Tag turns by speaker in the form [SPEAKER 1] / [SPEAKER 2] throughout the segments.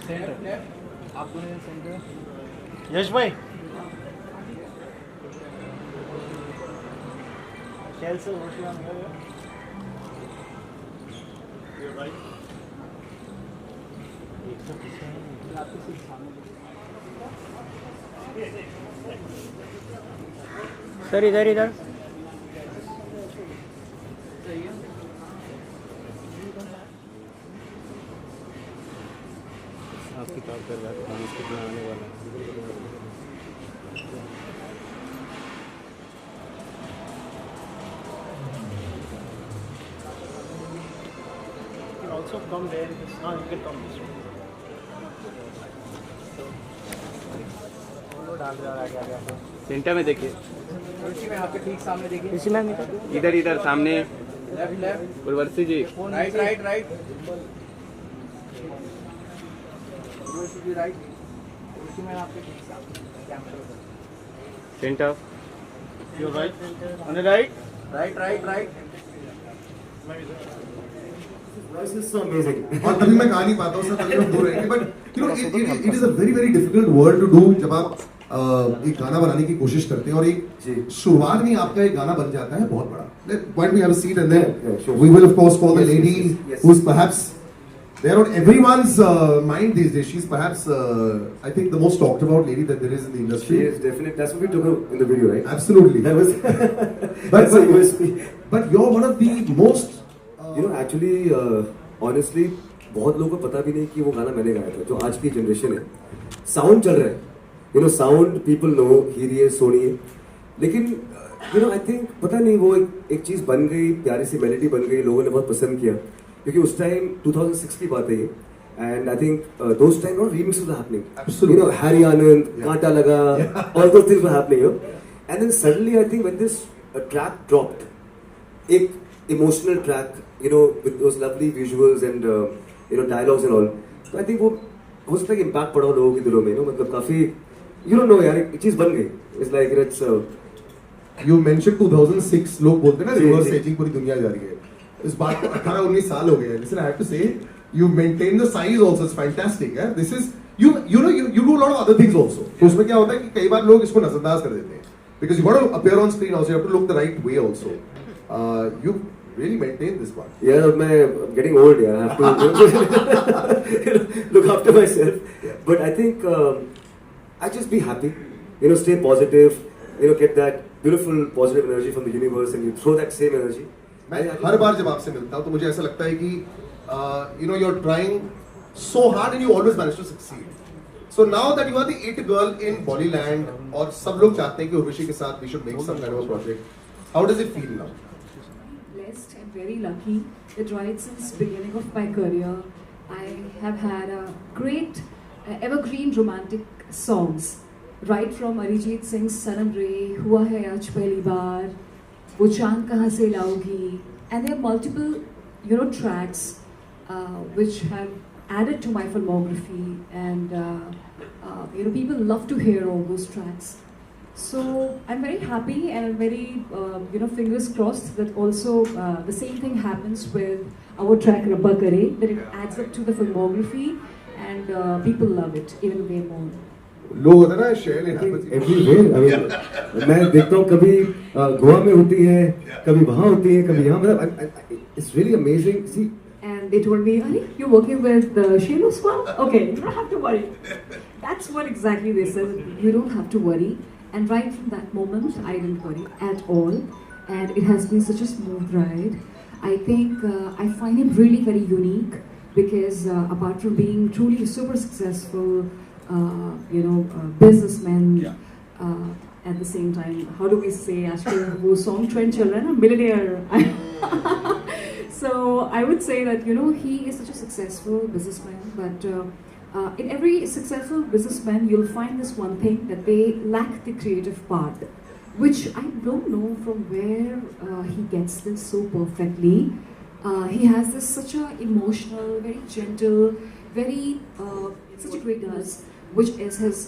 [SPEAKER 1] Centre आप दोनों centre
[SPEAKER 2] यश भाई कैसे सर इधर इधर आपकी काम कर रहा है खाना कितना आने वाला है also come there you can come this way centre में देखिए
[SPEAKER 1] इसी में आपके ठीक सामने देखिए
[SPEAKER 2] इसी में
[SPEAKER 3] इधर इधर सामने
[SPEAKER 1] लेफ्ट लेफ्ट
[SPEAKER 3] उर्वशी जी
[SPEAKER 1] राइट राइट राइट राइट इसी में आपके ठीक सामने
[SPEAKER 3] centre
[SPEAKER 2] You're right. On the right.
[SPEAKER 1] Right
[SPEAKER 4] Voice is so amazing. और तभी मैं गा नहीं पाता हूँ तभी हम दूर रहेंगे but you know it is a very very difficult word to do जब आप एक गाना बनाने की कोशिश करते हैं और एक शुरुआत में आपका एक गाना बन जाता है बहुत बड़ा. Why don't we have a seat and then we will of course call the lady who's perhaps there on everyone's mind these days. She's perhaps I think the most talked about lady that there is in the industry.
[SPEAKER 5] She is definitely. That's what we took her in the video, right?
[SPEAKER 4] Absolutely.
[SPEAKER 5] That was.
[SPEAKER 4] But
[SPEAKER 5] that's a USP.
[SPEAKER 4] But you're one of the most
[SPEAKER 5] You know, actually, honestly, बहुत लोगों को पता भी नहीं कि वो गाना मैंने गाया था. जो आज की जनरेशन है, साउंड चल रहा है. You know, sound people know, हीरिए सोनिए. लेकिन you know, I think पता नहीं वो एक चीज बन गई, प्यारी सी मेलोडी बन गई, लोगों ने बहुत पसंद किया. क्योंकि उस टाइम 2006 की बात है ये. And I think those time no remixes were happening.
[SPEAKER 4] Absolutely.
[SPEAKER 5] You know, Harry Anand, Kaanta Laga, all those things were happening. You know? And then suddenly I think when this track dropped, एक emotional track, you know, with those lovely visuals and you know dialogues and all. So I think वो हो सकता है impact पड़ा लोगों के दिलों में, you know, मतलब काफी you don't know यार एक चीज बन गई. It's like it's
[SPEAKER 4] You mentioned 2006 लोग बोलते हैं ना रिवर्स एजिंग पूरी दुनिया जा रही है. इस बात को 18-19 साल हो गए. Listen, I have to say you maintain the size also. It's fantastic. Yeah? This is you do a lot of other things also. तो उसमें क्या होता है कि कई बार लोग इसको नजरअंदाज कर देते हैं. Because you got to appear on screen also. You have to look the right way also. You really maintain this part.
[SPEAKER 5] yeah, I'm getting old. Yeah, I have to look after myself.
[SPEAKER 4] Yeah.
[SPEAKER 5] But I think I just be happy. You know, stay positive. You know, get that beautiful positive energy from the universe, and you throw that same energy.
[SPEAKER 4] मैं हर बार जब आपसे मिलता हूँ तो मुझे ऐसा लगता है कि you know you're trying so hard and you always manage to succeed. So now that you are the it girl in Bollyland और सब लोग चाहते हैं कि उर्वशी के साथ we should make some kind of a project. How does it feel now?
[SPEAKER 6] Blessed and very lucky that right since beginning of my career, I have had a great evergreen romantic songs. Right from Arijit Singh's Sanam Re, Hua Hai Aaj Pehli Baar, वो चांद कहाँ से लाओगी, and there are multiple you know tracks which have added to my filmography, and you know people love to hear all those tracks. So I'm very happy and I'm very you know fingers crossed that also the same thing happens with our track Rabba Kare, that it adds up to the filmography and people love it even way more.
[SPEAKER 4] लोग होता है ना share in
[SPEAKER 5] Everywhere. I mean, मैं देखता हूँ कभी गोवा में होती है, कभी वहाँ होती है, कभी यहाँ. मतलब it's really amazing. See.
[SPEAKER 6] And they told me, "Are you're working with Sheila Swan? Okay, you don't have to worry." That's what exactly they said. You don't have to worry. And right from that moment, I didn't worry at all. And it has been such a smooth ride. I think I find him really very unique because apart from being truly super successful, you know, businessman. At the same time, how do we say? Actually, वो song trend चल रहा है ना, millionaire. So I would say that you know he is such a successful businessman, but in every successful businessman you'll find this one thing, that they lack the creative part, which I don't know from where he gets this so perfectly. He has this such a emotional, very gentle, very such a great nurse, which is his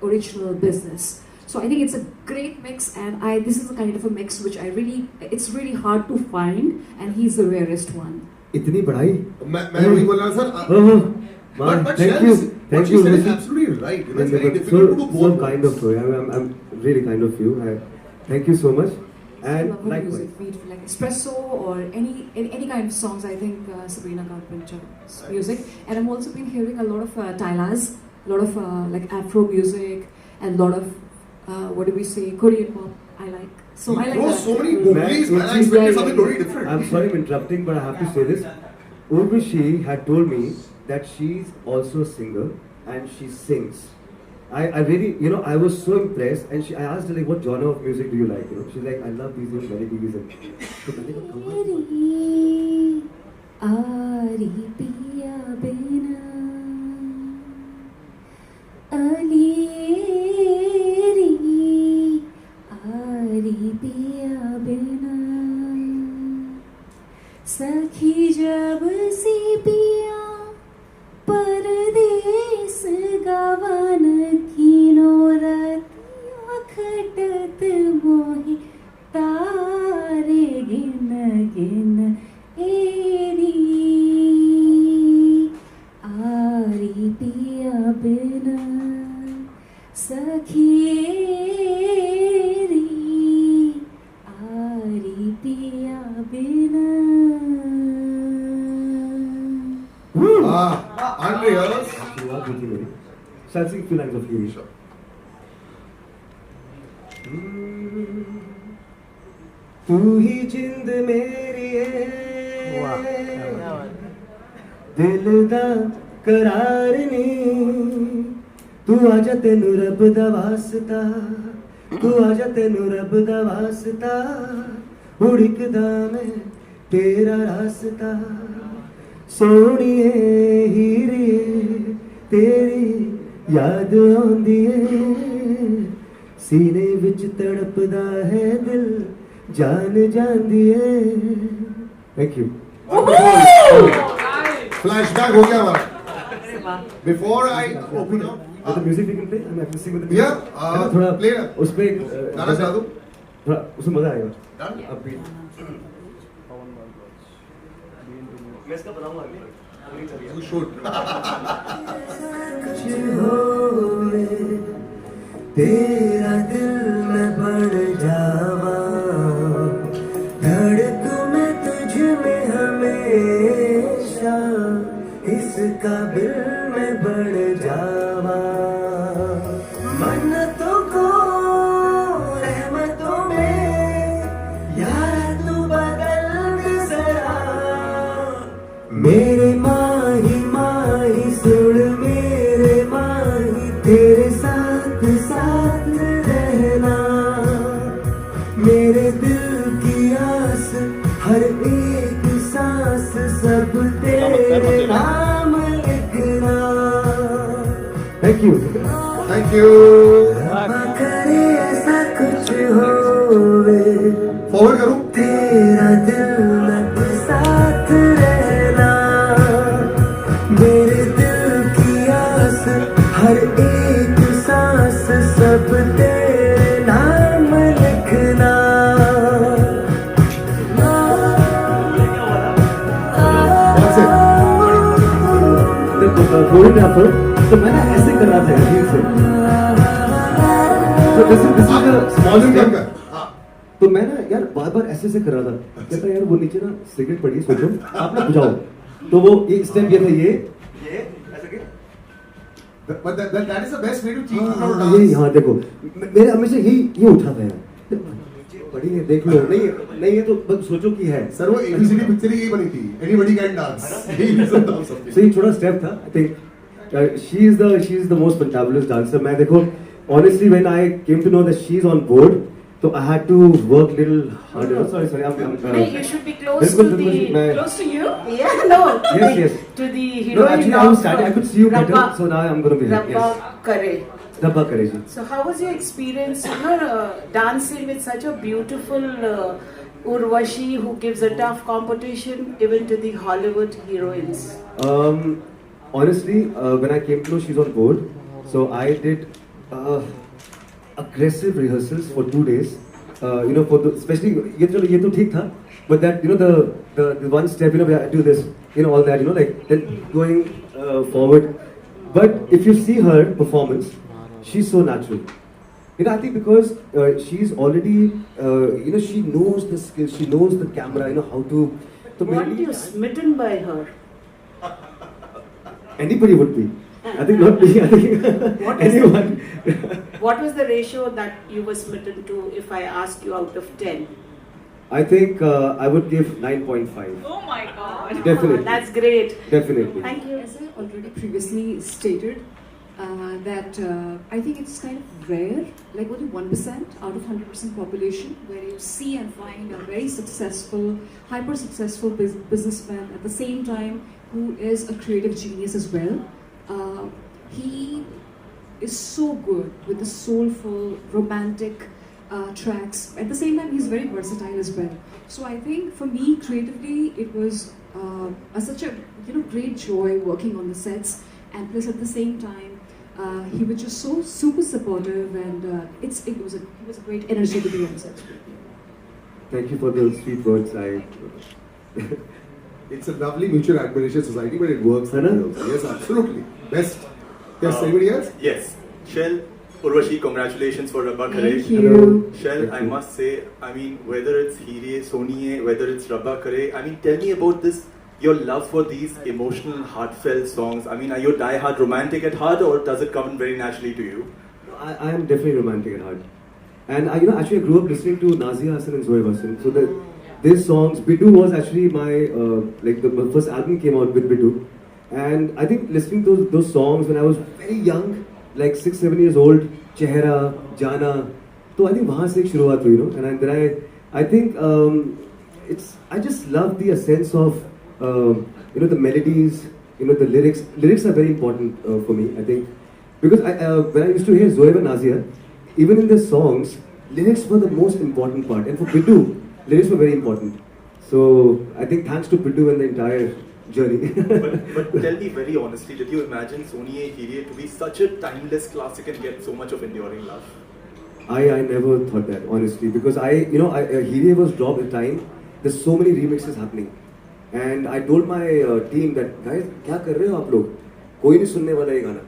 [SPEAKER 6] original business. So I think it's a great mix, and this is the kind of a mix which it's really hard to find, and he's the rarest one.
[SPEAKER 5] इतनी बड़ाई
[SPEAKER 4] मैं वही बोल रहा sir but
[SPEAKER 5] thank you
[SPEAKER 4] what you said is absolutely right. You know, it's very difficult to do
[SPEAKER 5] so
[SPEAKER 4] both.
[SPEAKER 5] kind of you. I'm really kind of you. Thank you so much. And
[SPEAKER 6] Love her
[SPEAKER 5] likewise.
[SPEAKER 6] music, be it like espresso or any kind of songs. I think Sabrina Carpenter's music, and I've also been hearing a lot of Tylaz, a lot of like Afro music, and a lot of what do we say, Korean pop. I like. So I like
[SPEAKER 4] Bro,
[SPEAKER 6] that.
[SPEAKER 4] so many movies, man. I expected something totally different.
[SPEAKER 5] I'm sorry I'm interrupting, but I have to say this. Urvashi had told me that she's also a singer and she sings. I really, you know, I was so impressed, and I asked her like, what genre of music do you like? You know, she's like, I love these melodies and. So मैंने कहा, come on.
[SPEAKER 6] Ari piya bina Alieri Ari piya bina Sakhi jab si piya परदेस गवन कीनो रतिया खटत मोहि तारे गिन गिन एरी आरी पिया बिना सखिएरी आरी पिया बिना
[SPEAKER 4] Andreas.
[SPEAKER 5] आशीर्वाद दीजिए मेरी. Shall I sing a few lines of you? तू ही जिंद मेरी है दिल दा करार नी तू आजा तेनू रब दा वास्ता तू आजा तेनू रब दा वास्ता उड़कदा मैं तेरा रास्ता सोनिए हीरे तेरी याद आंदी है सीने विच तड़पदा है दिल जान जांदी है. Thank you.
[SPEAKER 4] Flashback हो गया हमारा. Before I open up.
[SPEAKER 5] With the music we can play. I'm sing with the music.
[SPEAKER 4] Yeah,
[SPEAKER 5] थोड़ा
[SPEAKER 4] play ना.
[SPEAKER 5] उस पे
[SPEAKER 4] गाना चला दो.
[SPEAKER 5] थोड़ा उसमें मजा आएगा.
[SPEAKER 4] Done?
[SPEAKER 5] Upbeat. मैं इसका बनाऊंगा अभी.
[SPEAKER 4] You should.
[SPEAKER 5] तेरा दिल में बढ़ जावा धड़क मैं तुझ में हमेशा इसका दिल में बढ़ जावा मन्नतों को रहमतों में यार तू बदल दे जरा मेरे माही माही सुन मेरे माही तेरे साथ साथ रहना मेरे दिल की आस हर एक सांस सब तेरे नाम लिखना. Thank you.
[SPEAKER 4] Thank you.
[SPEAKER 5] रब्बा करे ऐसा कुछ होवे
[SPEAKER 4] Forward करूँ.
[SPEAKER 5] तेरा दिल में साथ रहना मेरे दिल की आस हर एक सांस सब तेरे नाम लिखना. कोरियोग्राफर तो मैं ना ऐसे कर रहा था अजीब से तो दिस इज स्मॉल स्टेप. तो मैं ना यार बार बार ऐसे कर रहा था कहता यार वो नीचे ना सिगरेट पड़ी है सोचो आप ना बुझाओ तो वो ये स्टेप ये था ये ऐसे के
[SPEAKER 4] But that is the best way to teach people how to
[SPEAKER 5] ये
[SPEAKER 4] dance.
[SPEAKER 5] हाँ देखो मेरे हमेशा ये उठा था यार नीचे पड़ी है देख लो नहीं है तो बस सोचो कि है.
[SPEAKER 4] सर वो ABCD पिक्चर ही यही बनी थी. Anybody can dance. यही reason था सबके.
[SPEAKER 5] So ये छोटा स्टेप था. I think she is the most fantabulous dancer. मैं देखो honestly when I came to know that she is on board, so I had to work little harder. No, sorry.
[SPEAKER 7] No, you should be close
[SPEAKER 5] Bilkul,
[SPEAKER 7] to
[SPEAKER 5] bilkul,
[SPEAKER 7] the
[SPEAKER 5] मैं-
[SPEAKER 7] close to you. Yeah, no.
[SPEAKER 5] Yes.
[SPEAKER 7] To the
[SPEAKER 5] No,
[SPEAKER 7] heroine
[SPEAKER 5] actually I was starting. I could see you better,
[SPEAKER 7] Rabba-
[SPEAKER 5] so now I'm going to be here.
[SPEAKER 7] Rabba
[SPEAKER 5] Yes.
[SPEAKER 7] Kare.
[SPEAKER 5] Rabba Kare ji.
[SPEAKER 7] So how was your experience, dancing with such a beautiful Urvashi who gives a tough competition even to the Hollywood heroines?
[SPEAKER 5] Honestly, when I came to know she's on board, so I did a aggressive rehearsals for 2 days. For the, especially ये तो ठीक था, but that the one step, where I do this, all that, like then going forward. But if you see her performance, she's so natural. I think because she's already, she knows the skills, she knows the camera, how to.
[SPEAKER 7] Weren't you smitten by her?
[SPEAKER 5] Anybody would be. I think not me. I think anyone.
[SPEAKER 7] What was the ratio that you were smitten to if I ask you out of 10?
[SPEAKER 5] I think I would give 9.5.
[SPEAKER 7] Oh my God.
[SPEAKER 5] Definitely.
[SPEAKER 7] That's great.
[SPEAKER 5] Definitely.
[SPEAKER 7] Thank you.
[SPEAKER 6] As I already previously stated, that I think it's kind of rare, like only 1% out of 100% population, where you see and find a very successful, hyper successful businessman at the same time who is a creative genius as well. He is so good with the soulful, romantic tracks. At the same time, he's very versatile as well. So I think for me, creatively, it was such a great joy working on the sets, and plus at the same time, he was just so super supportive, and it was a great energy to be on set.
[SPEAKER 5] Thank you for those sweet words.
[SPEAKER 4] It's a lovely mutual admiration society, but it works.
[SPEAKER 5] Hello?
[SPEAKER 4] Yes, absolutely. Best. Yes, anybody else?
[SPEAKER 8] Yes. Shell, Urvashi, congratulations for Rabba Kare.
[SPEAKER 6] Thank you.
[SPEAKER 8] Shell,
[SPEAKER 5] Thank
[SPEAKER 8] I
[SPEAKER 5] you.
[SPEAKER 8] must say, whether it's Hire, Soniye, whether it's Rabba Kare, tell me about this, your love for these emotional, heartfelt songs. Are you die-hard romantic at heart, or does it come very naturally to you?
[SPEAKER 5] I am definitely romantic at heart. And actually I grew up listening to Nazia Hassan and Zoe Hassan. So these songs, Bidu was actually my, the first album came out with Bidu. And I think listening to those songs when I was very young, like 6-7 years old, Chehra, Jana, so I think wahan se ek shuruaat hui, and then I think I just love the essence of, the melodies, the lyrics. Lyrics are very important for me, I think. Because when I used to hear Zoe and Nazia, even in their songs, lyrics were the most important part. And for Bidu, lyrics were very important. So I think thanks to Bidu and the entire journey.
[SPEAKER 8] but tell me very honestly, did you imagine Soniye, Hire to be such a timeless classic and get so much of enduring love?
[SPEAKER 5] I never thought that, honestly, because Hire was dropped at the time. There's so many remixes happening. And I told my team that, guys, kya kar rahe ho aap log? Koi nahi sunne wala ye gana.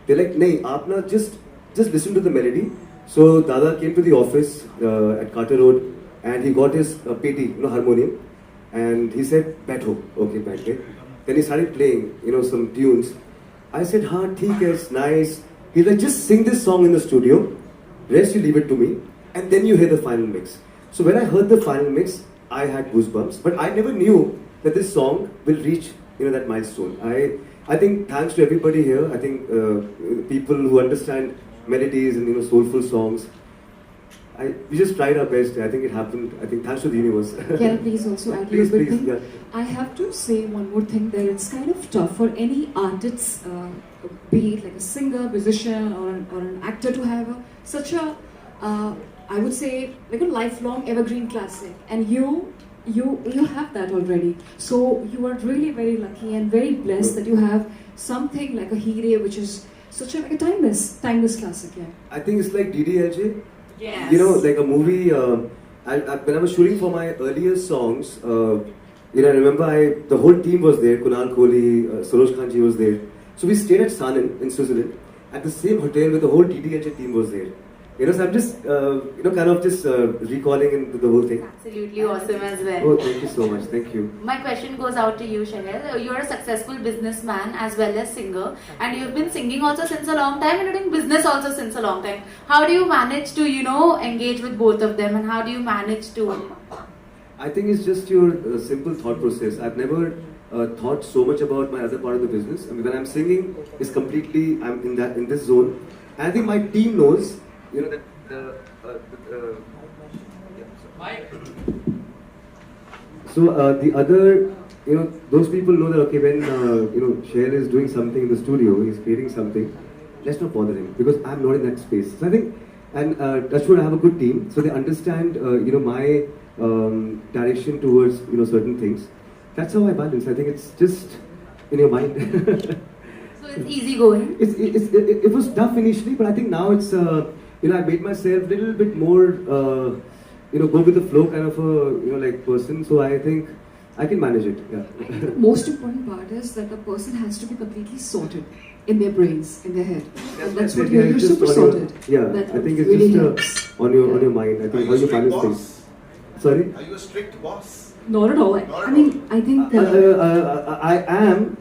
[SPEAKER 5] They're like, nahi, aap na just listen to the melody. So Dada came to the office at Carter Road, and he got his PT, harmonium, and he said, "Baitho." Okay, baith gaye. Then he started playing, some tunes. I said, "Ha, theek hai, it's nice." He's like, "Just sing this song in the studio. Rest you leave it to me, and then you hear the final mix." So when I heard the final mix, I had goosebumps. But I never knew that this song will reach, that milestone. I think thanks to everybody here. I think people who understand melodies and soulful songs. We just tried our best. I think it happened. I think thanks to the universe.
[SPEAKER 6] Can I please also add a
[SPEAKER 5] Please,
[SPEAKER 6] little bit
[SPEAKER 5] please,
[SPEAKER 6] thing?
[SPEAKER 5] yeah.
[SPEAKER 6] I have to say one more thing that it's kind of tough for any artist, be it like a singer, musician, or an actor, to have such a, I would say, like a lifelong evergreen classic. And you have that already. So you are really very lucky and very blessed that you have something like a Hire, which is such a timeless classic. Yeah.
[SPEAKER 5] I think it's like DDLJ.
[SPEAKER 7] Yes.
[SPEAKER 5] Like a movie. When I was shooting for my earlier songs, I remember the whole team was there. Kunal Kohli, Saroj Khanji was there. So we stayed at Sanan in Switzerland at the same hotel where the whole DDLJ team was there. So I'm just, kind of just recalling into the whole thing.
[SPEAKER 9] Absolutely awesome as well.
[SPEAKER 5] Oh, thank you so much. Thank you.
[SPEAKER 9] My question goes out to you, Shahel. You're a successful businessman as well as singer, and you've been singing also since a long time, and you're doing business also since a long time. How do you manage to, engage with both of them, and how do you manage to?
[SPEAKER 5] I think it's just your simple thought process. I've never thought so much about my other part of the business. I mean, when I'm singing, it's completely, I'm in this zone. And I think my team knows. That the other, those people know that, okay, when, Shahel is doing something in the studio, he's creating something, let's not bother him, because I'm not in that space. So I think, and that's what I have a good team, so they understand, my direction towards, certain things. That's how I balance. I think it's just in your mind.
[SPEAKER 9] So it's easy going?
[SPEAKER 5] It was tough initially, but I think now it's, you know, I made myself a little bit more, you know, go with the flow kind of a, you know, like person. So I think I can manage it. Yeah.
[SPEAKER 6] I think the most important part is that the person has to be completely sorted in their brains, in their head. And that's what you're
[SPEAKER 5] just
[SPEAKER 6] super
[SPEAKER 5] on
[SPEAKER 6] sorted.
[SPEAKER 5] Yeah,
[SPEAKER 6] That
[SPEAKER 5] I think it's
[SPEAKER 6] really
[SPEAKER 5] just
[SPEAKER 6] helps.
[SPEAKER 5] on your mind. I think how you manage things. Sorry.
[SPEAKER 4] Are you a strict boss?
[SPEAKER 6] Not at all. I mean, I think
[SPEAKER 5] I am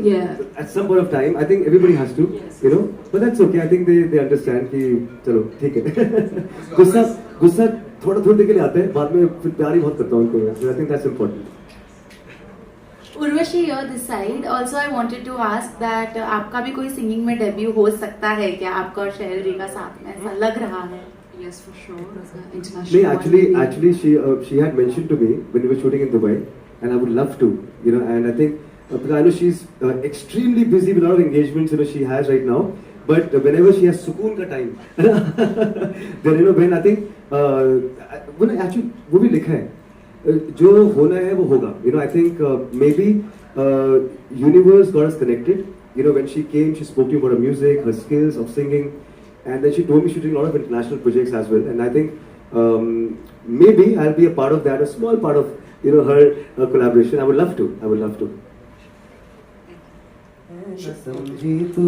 [SPEAKER 6] Yeah.
[SPEAKER 5] at some point of time. I think everybody has to, you know. But that's okay. I think they understand कि चलो ठीक है. गुस्सा थोड़ा देर के लिए आता है. बाद में फिर प्यार ही बहुत करता हूँ उनको. So I think that's important.
[SPEAKER 9] Urvashi, you're this side. Also, I wanted to ask that आपका भी कोई सिंगिंग में डेब्यू हो सकता है क्या? आपका और शहरी का साथ में ऐसा लग रहा है.
[SPEAKER 6] yes, for sure. International.
[SPEAKER 5] No, actually, she had mentioned to me when we were shooting in Dubai, and I would love to, you know. And I think because I know she's extremely busy with a lot of engagements, you know, she has right now. But whenever she has sukoon ka time, then you know when I think when actually वो भी लिखा है जो होना है वो होगा. You know, I think maybe universe got us connected. You know, when she came, she spoke to me about her music, her skills of singing. And then she told me she's doing a lot of international projects as well. And I think maybe I'll be a part of that, a small part of, you know, her collaboration. I would love to. I would love to. समझी तू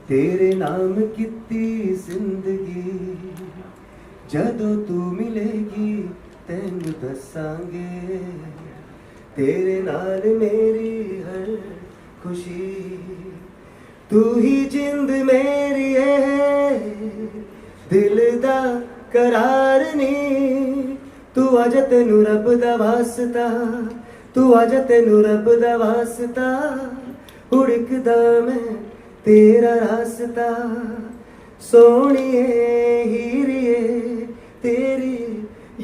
[SPEAKER 5] तेरे नाम कितनी जिंदगी जदों तू मिलेगी तैनू दसांगे तेरे नाल मेरी हर खुशी तू ही जिंद मेरी है दिल दा करार नी तू आजा तेनू रब दा वास्ता तू आजा तेनू रब दा वास्ता उड़कदा मैं तेरा रास्ता सोहणिए हीरिए तेरी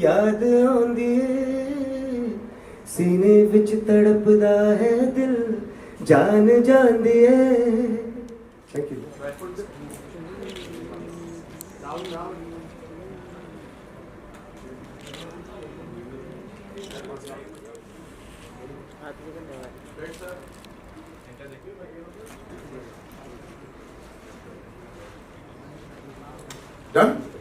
[SPEAKER 5] याद आउंदी है सीने विच तड़पदा है दिल जान जांदी है. Thank you.
[SPEAKER 4] Done?